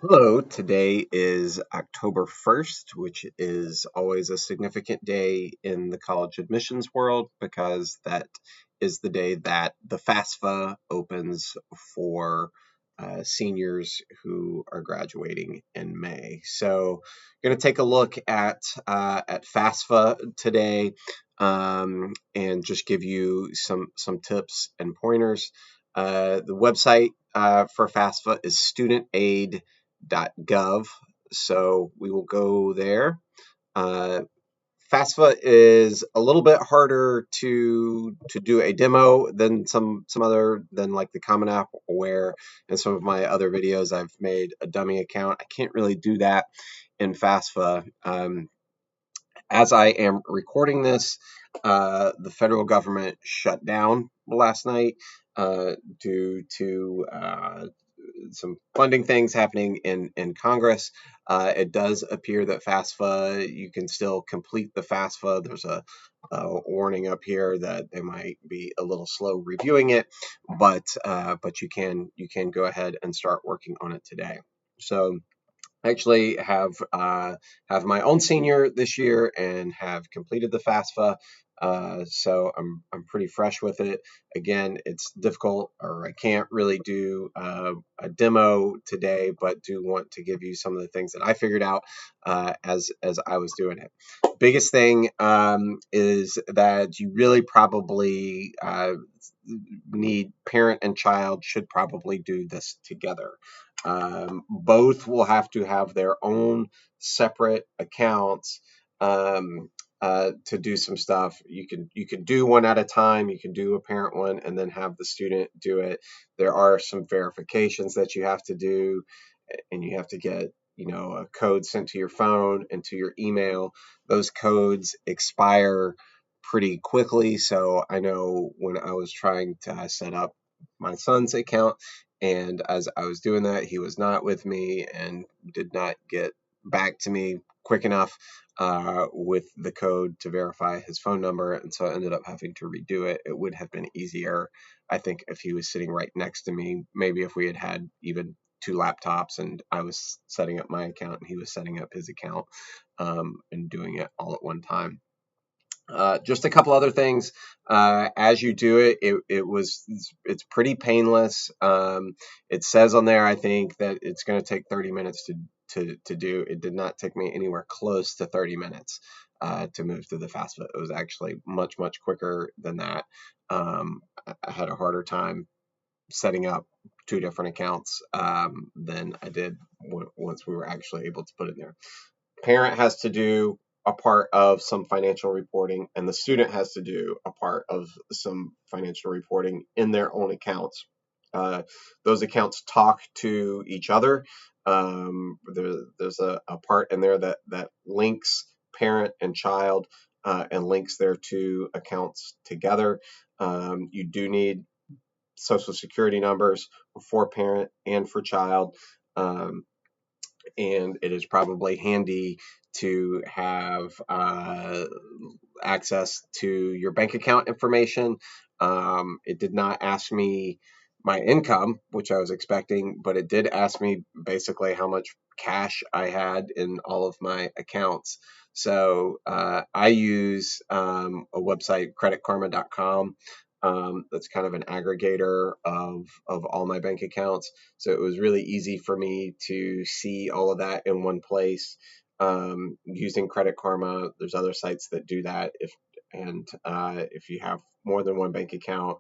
Hello, today is October 1st, which is always a significant day in the college admissions world because that is the day that the FAFSA opens for seniors who are graduating in May. So, going to take a look at FAFSA today and just give you some tips and pointers. The website for FAFSA is studentaid.gov. So we will go there. Uh, FAFSA is a little bit harder to do a demo than some other than like the Common App, where in some of my other videos I've made a dummy account. I can't really do that in FAFSA. As I am recording this, the federal government shut down last night due to some funding things happening in Congress. It does appear that FAFSA, you can still complete the FAFSA. There's a warning up here that they might be a little slow reviewing it, but you can go ahead and start working on it today. So actually have my own senior this year and have completed the FAFSA. So I'm pretty fresh with it. Again, it's difficult, or I can't really do a demo today, but do want to give you some of the things that I figured out as I was doing it. Biggest thing is that you really probably need parent and child should probably do this together. Both will have to have their own separate accounts to do some stuff. You can do one at a time. You can do a parent one and then have the student do it. There are some verifications that you have to do, and you have to get a code sent to your phone and to your email. Those codes expire pretty quickly. So I know when I was trying to set up my son's account, and as I was doing that, he was not with me and did not get back to me quick enough with the code to verify his phone number. And so I ended up having to redo it. It would have been easier, I think, if he was sitting right next to me. Maybe if we had had even two laptops and I was setting up my account and he was setting up his account and doing it all at one time. Just a couple other things. As you do it, it's pretty painless. It says on there, I think, that it's going to take 30 minutes to do. It did not take me anywhere close to 30 minutes to move through the FAFSA. It was actually much quicker than that. I had a harder time setting up two different accounts than I did once we were actually able to put it in there. Parent has to do a part of some financial reporting, and the student has to do a part of some financial reporting in their own accounts. Those accounts talk to each other. There's a part in there that links parent and child and links their two accounts together. You do need social security numbers for parent and for child. And it is probably handy to have access to your bank account information. It did not ask me my income, which I was expecting, but it did ask me basically how much cash I had in all of my accounts. So I use a website, creditkarma.com. That's kind of an aggregator of all my bank accounts. So it was really easy for me to see all of that in one place using Credit Karma. There's other sites that do that. If you have more than one bank account,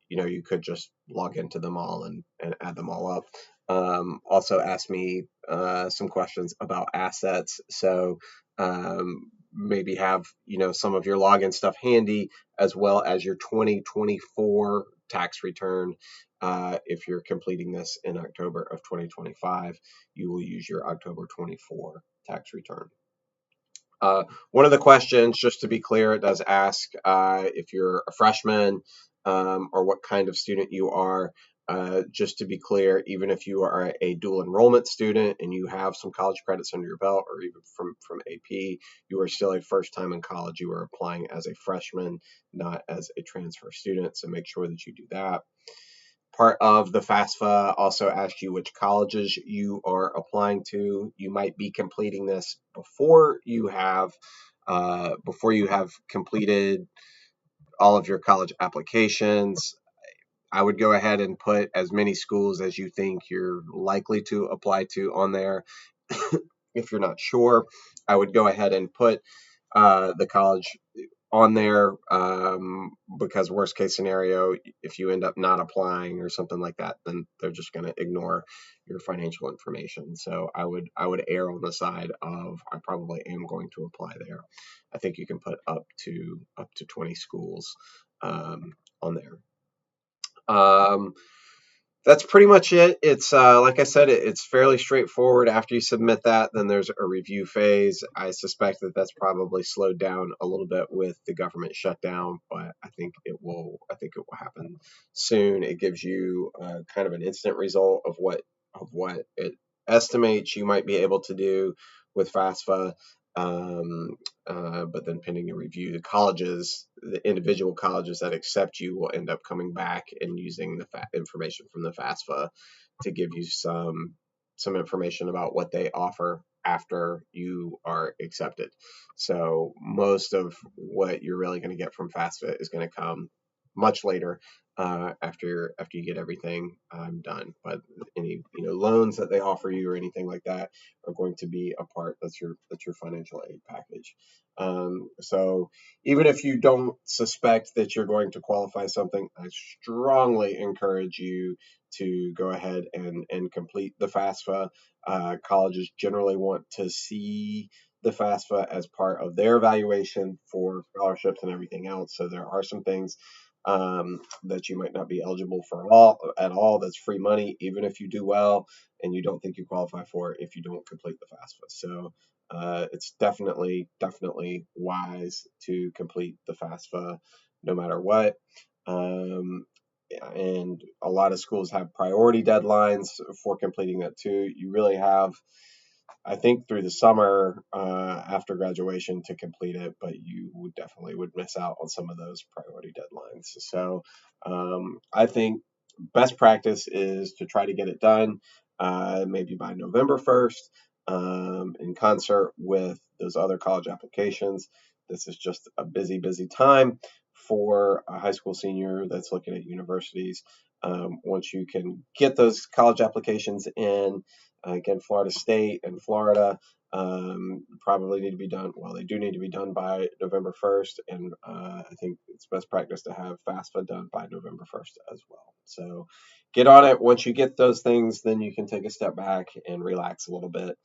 you could just log into them all and add them all up. Also asked me some questions about assets. So maybe have some of your login stuff handy, as well as your 2024 tax return. If you're completing this in October of 2025, you will use your October 24 tax return. One of the questions, just to be clear, it does ask if you're a freshman or what kind of student you are. Just to be clear, even if you are a dual enrollment student and you have some college credits under your belt, or even from AP, you are still a first time in college. You are applying as a freshman, not as a transfer student. So make sure that you do that. Part of the FAFSA also asks you which colleges you are applying to. You might be completing this before you have completed all of your college applications. I would go ahead and put as many schools as you think you're likely to apply to on there. If you're not sure, I would go ahead and put the college on there, because worst case scenario, if you end up not applying or something like that, then they're just going to ignore your financial information. So I would err on the side of I probably am going to apply there. I think you can put up to 20 schools on there. Um, that's pretty much it. It's like I said, it's fairly straightforward. After you submit that, then there's a review phase. I suspect that that's probably slowed down a little bit with the government shutdown, but I think it will. I think it will happen soon. It gives you kind of an instant result of what it estimates you might be able to do with FAFSA. Um, but then pending a review, the individual colleges that accept you will end up coming back and using the information from the FAFSA to give you some information about what they offer after you are accepted. So most of what you're really going to get from FAFSA is going to come much later, after you get everything done. But any loans that they offer you or anything like that are going to be a part. That's your financial aid package. So even if you don't suspect that you're going to qualify something, I strongly encourage you to go ahead and complete the FAFSA. Colleges generally want to see the FAFSA as part of their evaluation for scholarships and everything else. So there are some things that you might not be eligible for at all. That's free money, even if you do well and you don't think you qualify for it if you don't complete the FAFSA. So it's definitely wise to complete the FAFSA no matter what. Um, and a lot of schools have priority deadlines for completing that too. You really have, I think, through the summer after graduation to complete it, but you would miss out on some of those priority deadlines. So I think best practice is to try to get it done maybe by November 1st, in concert with those other college applications. This is just a busy time for a high school senior that's looking at universities. Once you can get those college applications in, again, Florida State and Florida probably need to be done. Well, they do need to be done by November 1st, and I think it's best practice to have FAFSA done by November 1st as well. So get on it. Once you get those things, then you can take a step back and relax a little bit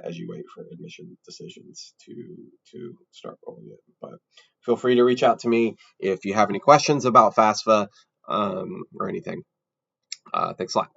as you wait for admission decisions to start rolling in. But feel free to reach out to me if you have any questions about FAFSA or anything. Thanks a lot.